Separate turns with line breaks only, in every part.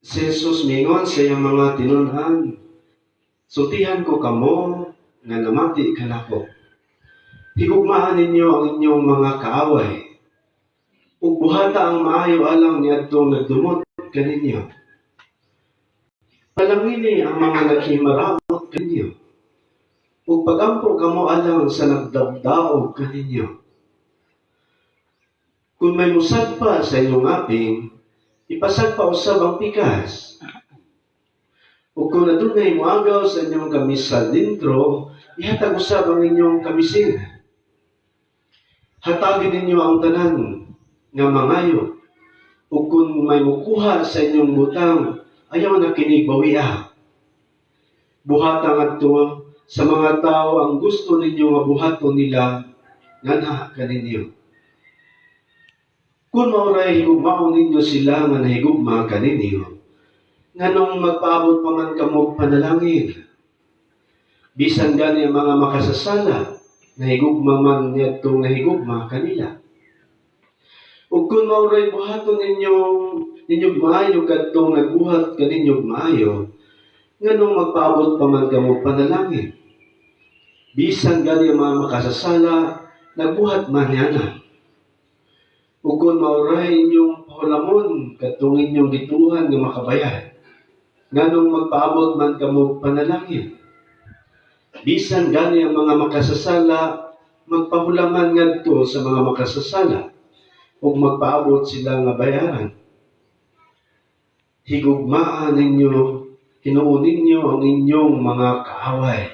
Si Jesus mingon sa iyang mga tinun-an, sultihan ko kamo nga namati kanako. Higugmaan ninyo ang inyong mga kaaway, ug buhata ang maayo alang niadtong nagdumot kaninyo. Palamini ang mga naghimaramot kaninyo, ug pagampo kamo alang sa nagdagdaog kaninyo. Kung may musagpa sa inyong aping, ipasagpa usab ang pikas. Ug kung adunay moagaw sa inyong kamisa dentro, ihatag usab ang inyong kamisin. Hatagin ninyo ang tanan nga mangayo. Ug kung may mukuha sa inyong butang, ayaw na kini bawia. Buhatang adto sa mga tao ang gusto ninyo nga buhaton nila nganha kaninyo. Kung mauray higugmaon ninyo sila nga nahigugma kaninyo, nganong magpaabot pa man kamo panalangin. Bisan gani ang mga makasasala, nahigugma man niyadtong nahigugma kanila. Ug kung mauray buhaton ninyong maayo kadtong nagbuhat kaninyong maayo, nganong magpaabot pa man kamo panalangin. Bisan gani ang mga makasasala, nagbuhat man yana. Ug kung mauray inyong pahulamon kadtong inyong gituhan nga makabayad, nganong magpaabot man kamo panalangin. Bisan gani ang mga makasasala, magpahulaman ngadto sa mga makasasala, ug magpaabot sila nga bayaran. Higugmaan ninyo, hinuon ninyo ang inyong mga kaaway,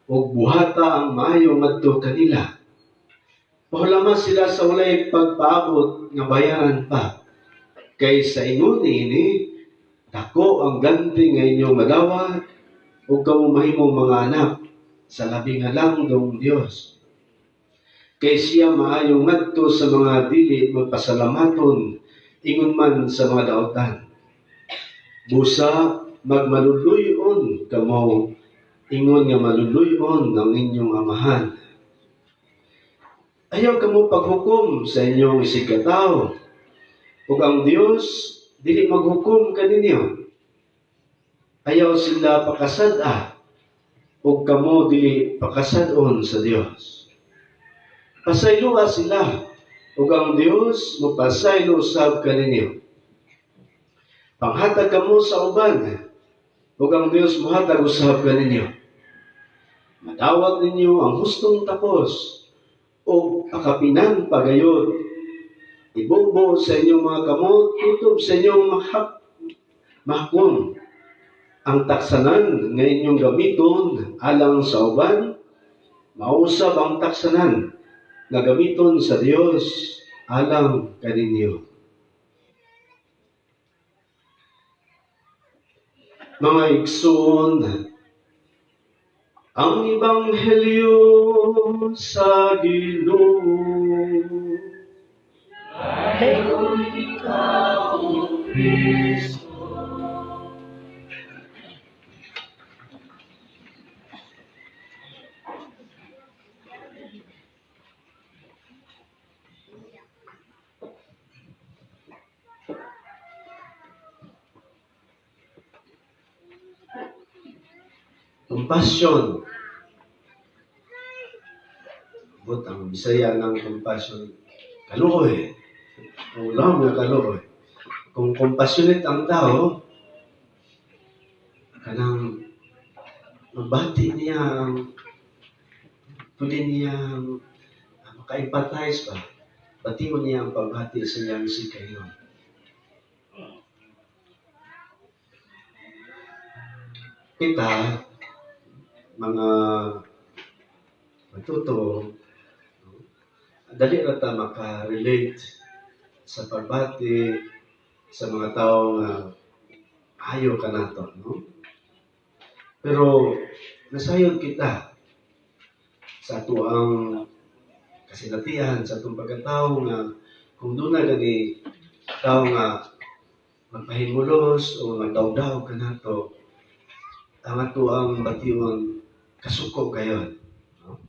ug buhata ang maayo ngadto kanila. Pahulaman sila sa walay pagpaabot nga bayaran pa. Kay sa ingon ini, dako ang ganti nga inyong madawat, ug kamo mahimong mga anak sa labing halangdong Dios. Kay siya maayo ngadto sa mga dili magpasalamaton, ingon man sa mga daotan. Busa magmaluluyon kamo, ingon nga maluluyon ng inyong amahan. Ayaw kamo paghukom sa inyong isigkatawo, ug ang Dios dili maghukom kaninyo. Ayaw sila pakasad-a, ug kamo dili pakasad-on sa Dios. Pasayloa sila, ug ang Dios magpasaylo usab kaninyo. Panghatag kamo sa uban, ug ang Dios mohatag usab kaninyo. Madawat ninyo ang hustong tapos, o akapinan pagayod. Ibubo sa inyong mga kamot, tutob sa inyong mahakon. Ang taksanan nga inyong gamiton alang sa uban, mausab ang taksanan nga gamiton sa Dios alang kaninyo. Mga igsoon, ang Ebanghelyo sa Ginoo ay kung ikaw, Kristo. Compassion. But ang Bisaya ng compassion, kaluoy. Ulam nga kaluoy. Kung compassionate ang tao, kanang magbati niya, pwede niya maka-empathize ba? Bati mo niya ang pagbati sa iyang si kayo. Kita, mga matuto, dali na ta maka-relate sa pagbati sa mga tao nga ayaw ka nato, no? Pero nasayod kita sa ato ang kasinatian, sa atong pagkatao nga kung doon na gani tao nga magpahimulos o magdaw-daw ka nato, ang ato ang batiwan kasuko gayon. No?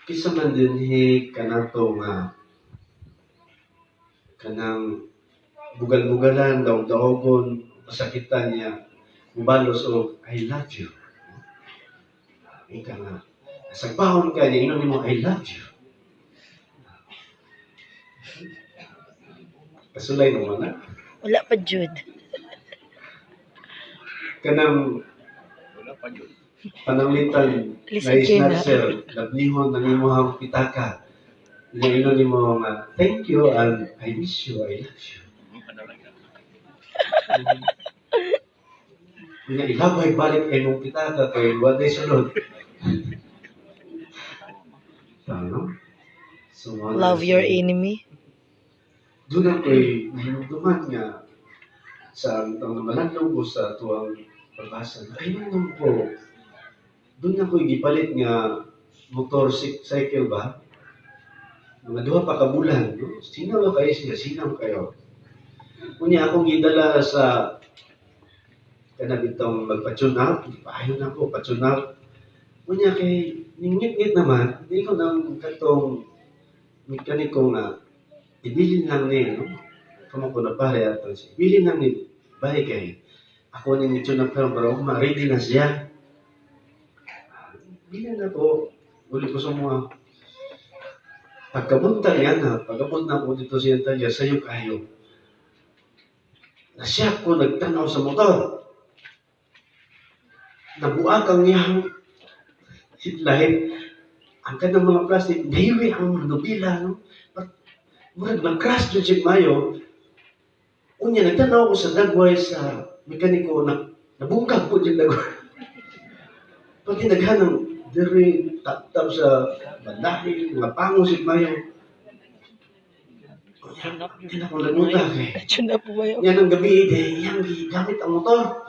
Kisa man dinhi kanato nga kanang bugal-bugalan, daog-daogon, pasakitan niya, mubalos o I love you. Ika nga, sagbahon ka niya, inon mo I love you. Kasulay naman na.
Wala pa, Jude.
Kanang pananglitan na
Listen kayo na.
isnatser, labnihon ng imuhang pitaka. Na inon mo nga, thank you and I miss you, I love you. Nga ilabay balik ay mong pitaka kay waday sunod. Ano? So,
Love your enemy.
doon ako'y nahinugduman nga sa ang malandong ko sa tuwang pagbasa. Ay, nung po, doon ako'y gipalit nga cycle ba? Mga duha pa ka bulan. No? Sino kayo siya? Sino kayo? Kunya akong gidala sa kanang itong magpa-tune up. Pahayon ako, pa-tune up. Kunya kay ningit-ngit naman, hindi ko nang katong mekaniko nga ibilin lang ni, no? Kamo ko na pare ato siya. Ibilin lang ni, bahay kay. Ako ni tune up pero ready na siya. Bilin na ko, uli ko sa mga pagkabunta niya na, pagkabunta na ko dito siya tayo, sayo kayo. Nasya ko nagtanaw sa motor. Nabuak ang niyang lahit. Ang kanang mga plastic, dayuwi ang manubila, no? Murag nag-crash doon siya mayo. Unya, nagtanaw ko sa dagway sa mekaniko na nabungkag po yung dagway. Pati naghanang diri taptap sa bandahi, mga pango siya mayo. Unya, hindi na ko nagutak eh.
Tune up po ba yun?
Yan ang gabi, yang gigamit ang motor.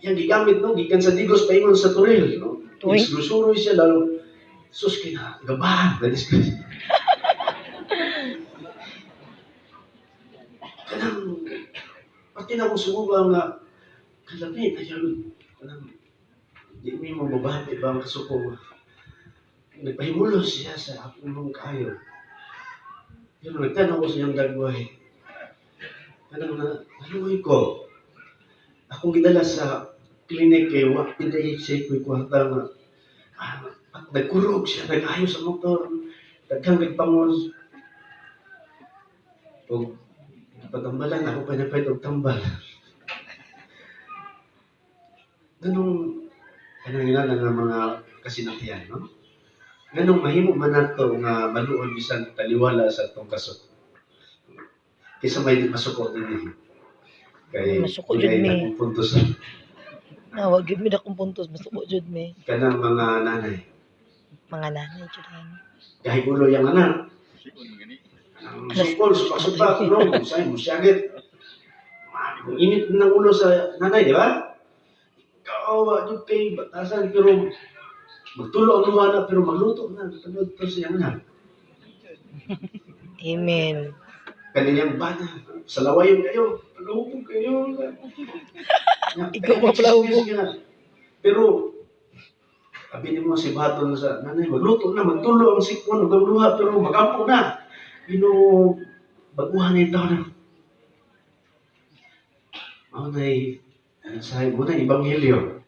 Yang gigamit, no? Gikan sa Digos, paingon sa Turil, no?
Uy.
Susuroy siya, lalo, sus, gabahan, na-discuss. Kanang, pati na ko sumuba nga, kalapit, ayun, kanang, di mo mababati ba ang kasuko. Nagpahimulos siya sa apulong kayo. Pero nagtanong ko sa iyang dagway. Kanang naluhay ko. Akong gidala sa klinik kay wak pinday siya ko'y kwarta nga. At nagkurog siya, nag-ayo sa motor. Daghang nagpangon. O, patambalan ako pa napay og tambal. Ganong, kanang nga mga kasinatihan, no? Ganong mahimo man nato nga maluod bisan taliwala sa itong kasot. Kaysa may masuko din kay
Masuko jud mi.
akong punto sa
Nawag yun mi na kong puntos. Masuko jud mi.
kanang mga nanay.
Mga nanay jud yan.
Kahit ulo yung anak. Ang sukol, supak-supak, no? Sa'yo, musyagit. Ang init ng ulo sa nanay, di ba? Kawawa, di kay batasan, pero magtulo ang luha na, pero magluto na. Tanod pa siya na.
Amen.
Kanyang bata, salawayin kayo, palubog kayo.
Ikaw pa palubog.
Pero, sabi ni mo si Baton sa nanay, magluto na, magtulo ang sikmon, ang luha, pero magampo na. Baguhan yung tao na. Muna Ebanghelyo.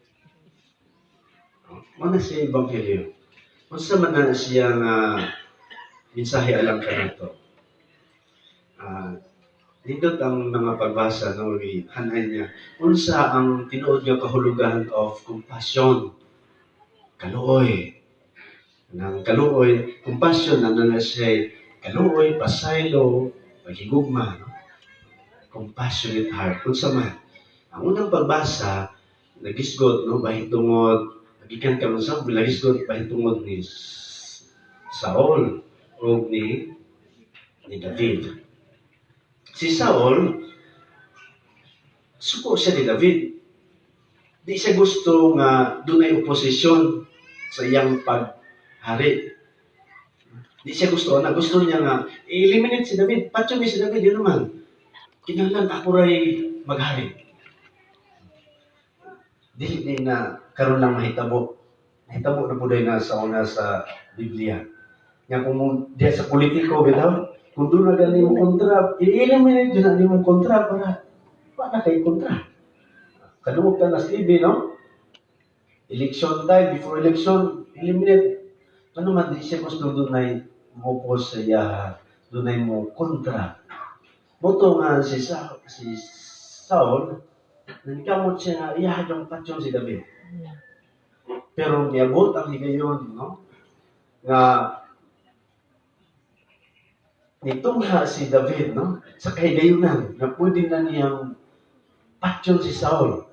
Muna siya Ebanghelyo. Masa man na siyang mensahe alam ka na ito. Dito ang mga pagbasa, no, hanay niya. Unsa ang tinuod nga kahulugan of compassion. Kaluoy. Nang kaluoy, compassion, ano na siya, kaluoy, pasaylo, paghigugma, no? Compassionate heart. Unsa man. Ang unang pagbasa, nagisgot, no, bahitungod, nagikan ka sa nagisgot, bahitungod ni Saul o ni David. Si Saul, suko siya ni David. Di siya gusto nga dunay oposisyon sa iyang paghari. Di siya gusto niya nga i-eliminate si David. Patyo si David, yun naman. Kinahanglan ako ray maghari. Di na karon lang mahitabo. Mahitabo na po na sa una sa Biblia. Nga kung diya sa politiko, bitaw, Kung doon na gani mo kontra, i-eliminate yun ang imong kontra para kay kontra. Kadungog ka na sa TV, no? Election time, before election, eliminate. Ano man, di siya gusto doon ay mopos sa iya, doon ay mo kontra. Buto nga si Saul, nagkamot siya nga, iyahadong patyon si David. Pero niabot ang higayon, no? Nga nitungha si David, no? Sa kahigayunan, na pwede na niyang patyon si Saul.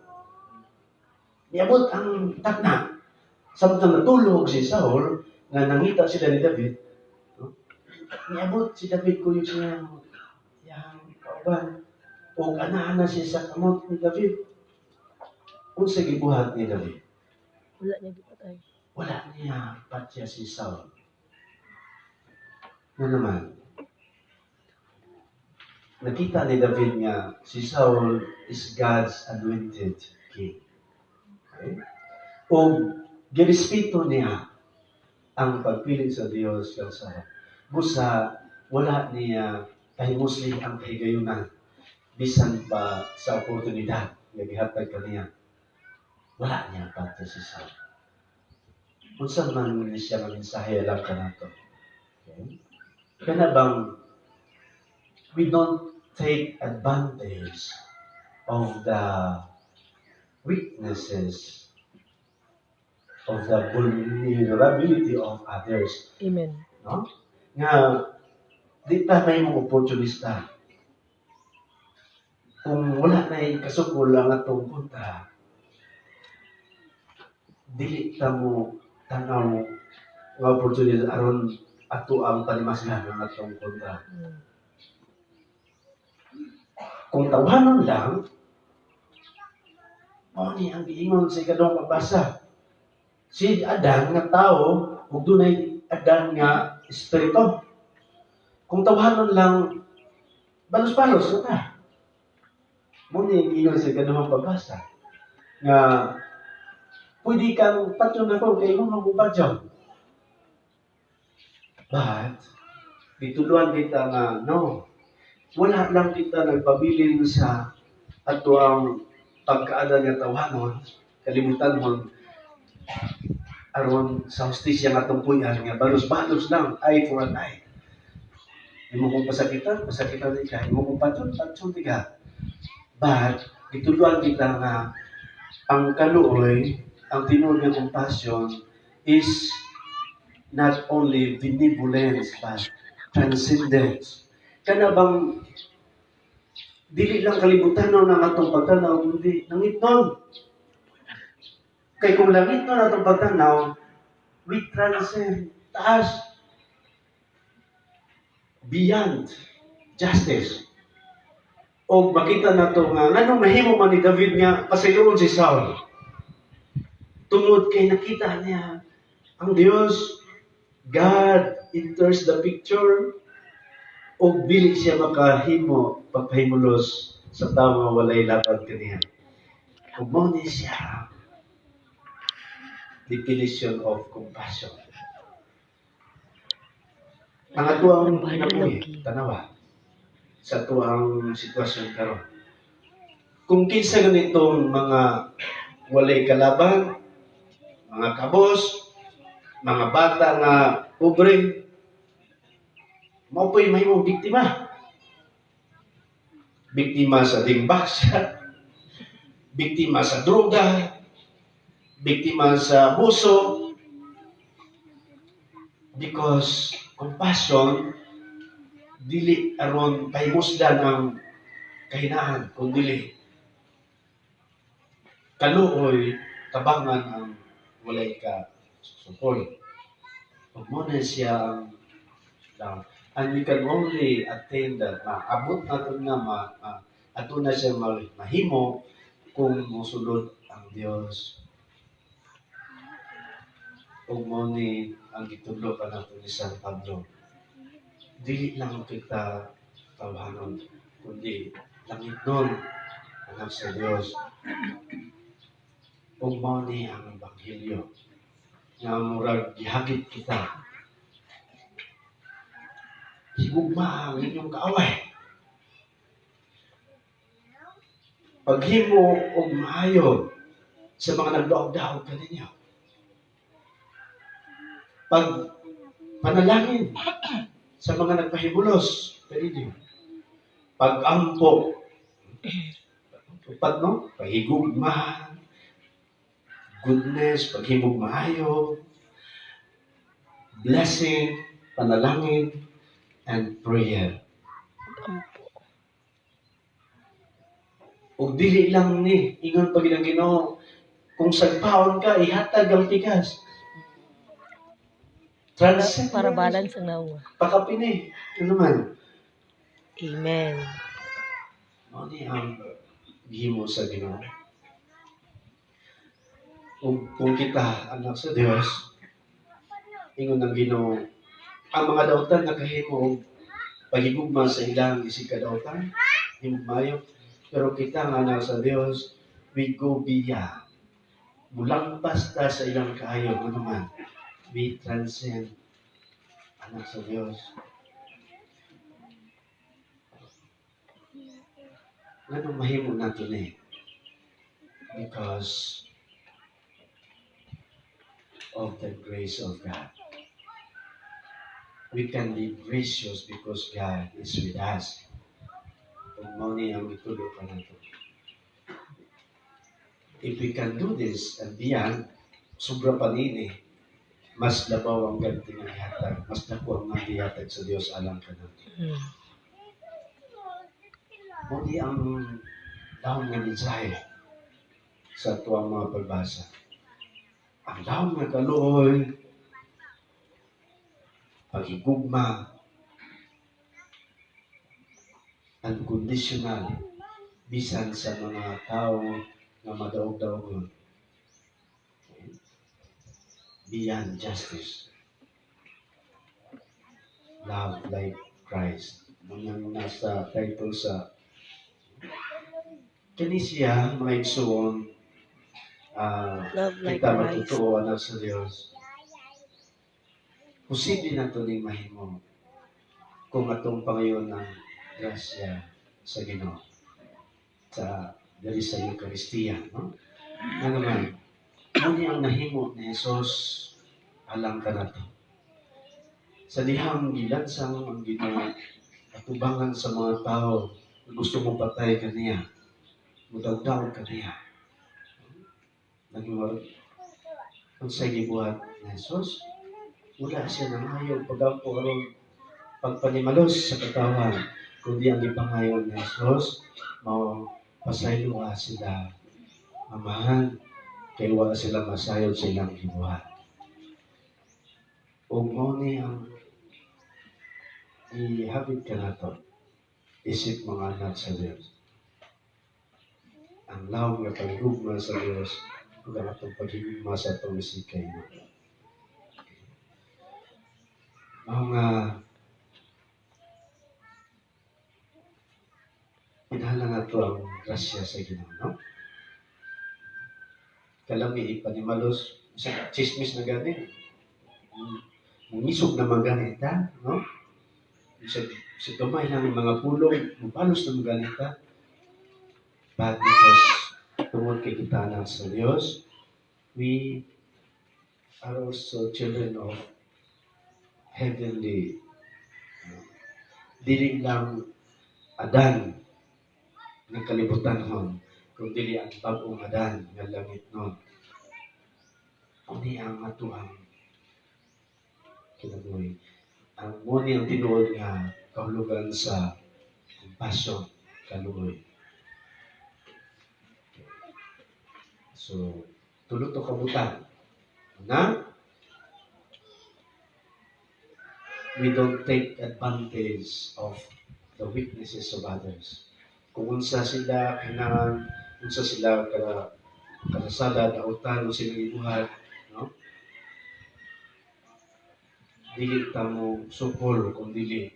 Niabot ang takna. Samtang natulog si Saul, nga nangita sila ni David, no? Niabot si David ko yung siyang kauban. O ganahan na siya sa kamot ni David. Kung sa gibuhat ni David,
Wala niya gipatay.
wala niya patya si Saul. Na naman, nakita ni David nga si Saul is God's anointed king. Okay? O girespeto niya ang pagpili sa Diyos kang Saul. Busa, wala niya kahimusli ang kahigayunan bisan pa sa oportunidad nga gihatag kaniya. Wala niya patya si Saul. Kung saan man siya ng mensahe lang ka na to. Okay? Kaya bang we don't take advantage of the weaknesses of the vulnerability of others.
Amen.
No? Nga, di ta may mga opportunista. Kung wala na yung kasukol ang atong kontra, dili ta mo tanaw nga opportunity aron ato ang panimasgan ng atong kontra. Kung tawanon lang, ni ang giingon sa ikadong pagbasa. Si Adan nga tao, ug dunay Adan nga espiritu. Kung tawanon lang, balos-balos na ta. Muna yung giingon sa ikadong pagbasa. Nga, pwede kang patyon ako kay mo magbubatyon. But, bituluan kita nga, no, wala lang kita nagpabilin sa ato ang pagkaada nga tawanon, kalimutan mo, aron sa hustisya nga tungkuyan nga balos-balos lang, eye for an eye. Imo kong pasakitan di ka. Imo kong patyon di ka. But, bituluan kita nga ang kaluoy, ang tinuod nga compassion is not only benevolence but transcendence. Kana bang dili lang kalibutan ng atong pagtanaw, kundi nangiton. Kay kung langit na atong pagtanaw, we transcend, taas, beyond justice. O makita na ito nga, anong mahimo man ni David nga, pasayoon si Saul. Tungod kay nakita niya, ang Diyos, God enters the picture, o bili siya makahimo, pagpahimulos sa tao nga walay lapad kaniya. Kung mo ni siya, definition of compassion. Ang atuang pinabuhi, tanawa, sa atuang sitwasyon karon. Kung kinsa ganitong mga walay kalaban, mga kabos, mga bata nga pobre, mao po'y mahimong biktima. Biktima sa dimbasya, biktima sa droga, biktima sa abuso, because compassion dili aron pahimusdan ang kahinaan, kundi kaluoy, tabangan ang walay ka sukol. Pag mo na siya ang and we can only attain that, maabot natin nga, ato na siya mahimo kung musulod ang Diyos. Kung mo ni ang gitudlo ka nato ni San Pablo, dili lang kita tawhanon, kundi langit nun, anak sa Diyos. Kung mo ni ang Ebanghelyo, nga murag gihagit kita, higugma ang inyong kaaway. Paghimo og maayo sa mga nagdaog-daog kaninyo. Pag panalangin sa mga nagpahibulos kaninyo. Pag-ampo. Tupad, no? Pahigugma, goodness, paghimog maayo, blessing, panalangin, and prayer. O dili lang ni, ingon pag ilang Ginoo, kung sagpaon ka, ihatag ang tigas. Transcend.
Para balance ang nawa.
Pakapini. Ano man?
Amen.
Ano ni ang gihimo sa Ginoo? Kung kita, anak sa Diyos, ingon ng Ginoo, ang mga dautan nakahimo og pahigugma sa ilang isig kadautan, himugmayo. Pero kita nga anak sa Diyos, we go beyond. Mulang basta sa ilang kaayo, ano man, we transcend anak sa Diyos. Ano mahimo natin because of the grace of God. We can be gracious because God is with us. Kung mo niya ang itulog ka natin. If we can do this and beyond, sobra pa nini, mas labaw ang ganti ng ihatag, mas dako ang ihatag sa Diyos alang ka natin. Muli ang daon nga mensahe sa tuwang mga pagbasa. Ang daon nga kaluoy, paghigugma, unconditional, bisan sa mga tao na madaog-daogon. Beyond justice. Love like Christ. Ang nasa title sa Kanisiya, mga igsoon,
Love like
kita
Christ.
matutuo anak sa Diyos. Posible na ito ning mahimo kung atong pangayon ng grasya sa Ginoo sa dali sa Eucharistia, no? Nga naman, muli ang nahimo ni Jesus alang ka na to. Sa dihang gilansang ang Ginoo atubangan sa mga tao na gusto mong patay kaniya, mudagdaw kaniya. Naging ang sa gibuhat ni Jesus, wala siya nang ayaw pagampo aron pagpanimalos sa katawan, kundi ang ipangayon ni Jesus, mao pasayloa sila amahan, kay wala sila masayod sa ilang gibuhat. O mo ni ang ihabit ka na to, isip mga anak sa Diyos. Ang lawang nga paghigugma sa Diyos, kung ang atong paghigugma sa atong isikay mo. Mga pinhala na ito ang grasya sa Ginoo, no? Kalami ipanimalos, isang chismis na gani. Mungisog na maganita, no? Sa gamay lang yung mga pulong, mapalos na maganita. But because tungod kay kita na sa Diyos, we are also children of heavenly. Dili lang Adan ng kalibutan hon, kung dili ang bagong Adan ng langit nun. Kuni ang atuang kinabuhi. Ang muni ang tinuod nga kahulugan sa compassion, kaluoy. So, tulog to kabutan. Na? We don't take advantage of the weaknesses of others. Kung unsa sila kailangan, unsa sila karasada, dautan, o silang ibuhat, no? Dili ta mo sukol, kung dili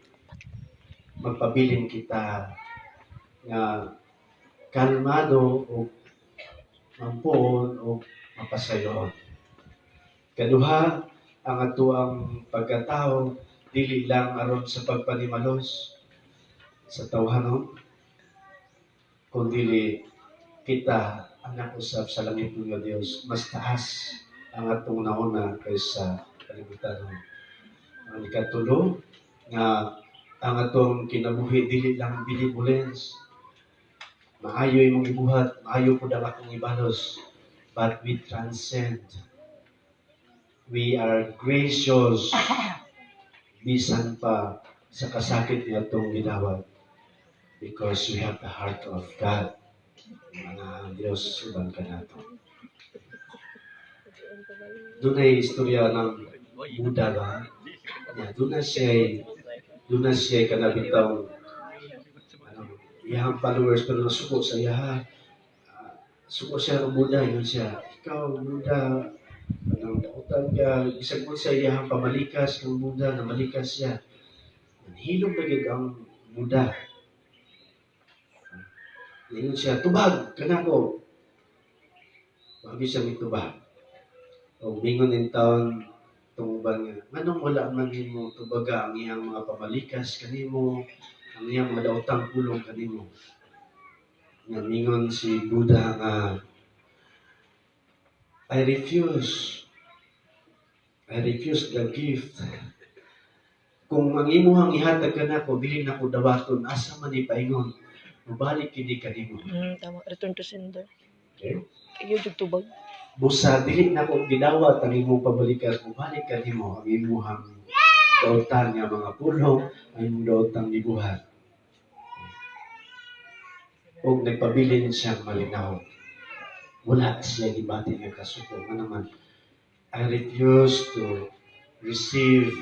magpabilin kita nga kalmado o mampuon o mapasayon. Kaduha, ang atuang pagkatao, dili lang aron sa pagpanimalos sa tawhanon, kundi kita anak usab sa langit nga Dios mas taas ang atong nauna kaysa kalibutan. Ang ikatulo nga ang atong kinabuhi dili lang benevolence. Maayo imong ibuhat, maayo pud ang akong ibalos, but we transcend. We are gracious bisan pa sa kasakit ni atong gidawat because we have the heart of God. Mga Diyos subang ka nato. Doon ay istorya ng Buddha ba? Doon na siya kanabitaw iyang followers pero nasuko sa iya. Suko siya ng Buddha, yun siya. Ikaw, Buddha, utang ka, isang mo sa iyang pamalikas ng Buddha, namalikas siya. Hilong na gid ang Buddha. Yun siya, tubag, kanako. Bago siya may tubag. O bingon ng taon, tungubang niya, manong wala man mo tubaga ang iyang mga pamalikas kanimo, ang iyang mga daotang pulong kanimo. Mingon si Buddha nga, I refuse the gift. Kung ang imuhang ihatag ka na ko, bilhin na ko dawaton, asa man ipaingon, mabalik kini kanimo.
Tama. Return to sender.
Okay?
Kayo jud tubag.
Busa, dili na ko gidawat ang imong pabalikas, mabalik kanimo ang imuhang daotan nga mga pulong, ang imong daotang gibuhat. O nagpabilin siyang malinaw. Wala siya gibati nga kasuko. Ano naman, I refuse to receive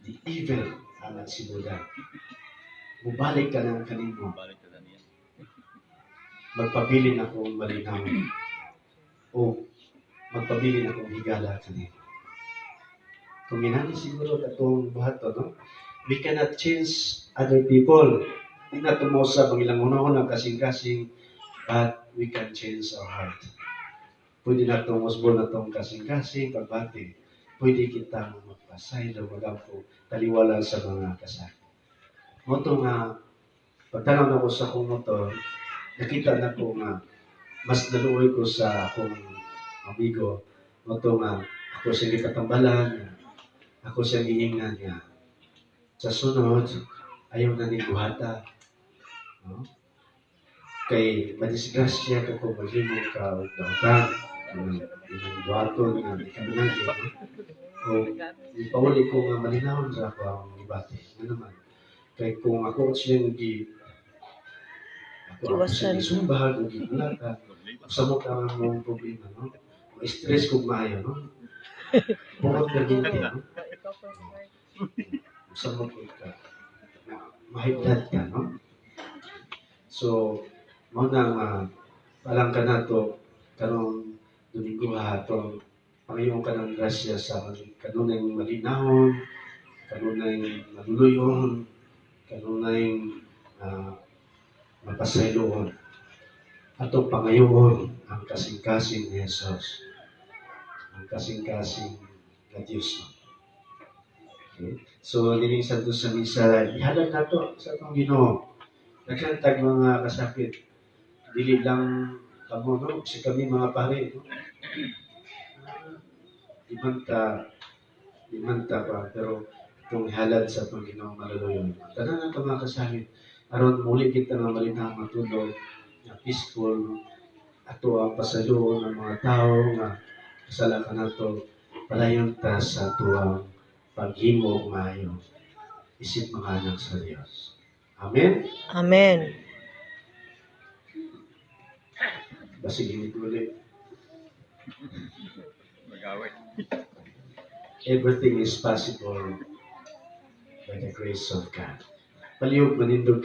the evil anak si Buddha. Mubalik ka ng kanimo. Magpabilin akong malinaw. O magpabilin akong higala kanimo. Kung ginani siguro itong buhato, no? We cannot change other people. Hindi na tumosa pag ilang unahon ng kasing-kasing, but we can change our heart. Pwede na tumusbo na itong kasing-kasing, pagbati. Pwede kita magpasay na magampo, taliwala sa mga kasakit. Moto nga, pagtanaw na ko sa akong motor, nakita na ko nga, mas naluoy ko sa akong amigo. Moto nga, ako siya gikatambalan, ako siya giingan niya. Sa sunod, ayaw na ni buhata. No? Kay madisgrasya ka kung maghimo ka o daotan. Yung buhaton na ikabilang no? O ipauli ko nga malinawon sa ako ang ibati. Ano naman? Kay kung ako siyang ako siyang isumbahag o gibulatan, sa mo ka mong problema, no? Ma-stress kung maayo, no? Bukod na dito, no? Samot ka, mahigdad ka, no? So, muna palang ka na to, kanong Domingo haton, Panginoon ka ng grasya sa kanunay malinahon, kanunay maluluyon, kanunay mapasayloon. Atong pangayoon ang kasing-kasing ni Jesus. Ang kasing-kasing na Diyos, no? Okay. So, dining sa doon sa misa, ihalag na to sa itong Ginoo. Nagkantag mga kasakit. Dili lang kamo, no? Kasi kami mga pare, no? Imanta pa, pero itong ihalad sa itong Ginoo maluluyon. Tanan ang mga kasakit. Aron muli kita nga malinaw matulog, na peaceful, ato ang pasalo ng mga tao nga kasala ka na to, palayon ta sa tuwang paghimo maayo isip mga anak sa Diyos. Amen?
Amen.
Basig hindi ulit. Everything is possible by the grace of God. Palihog manindog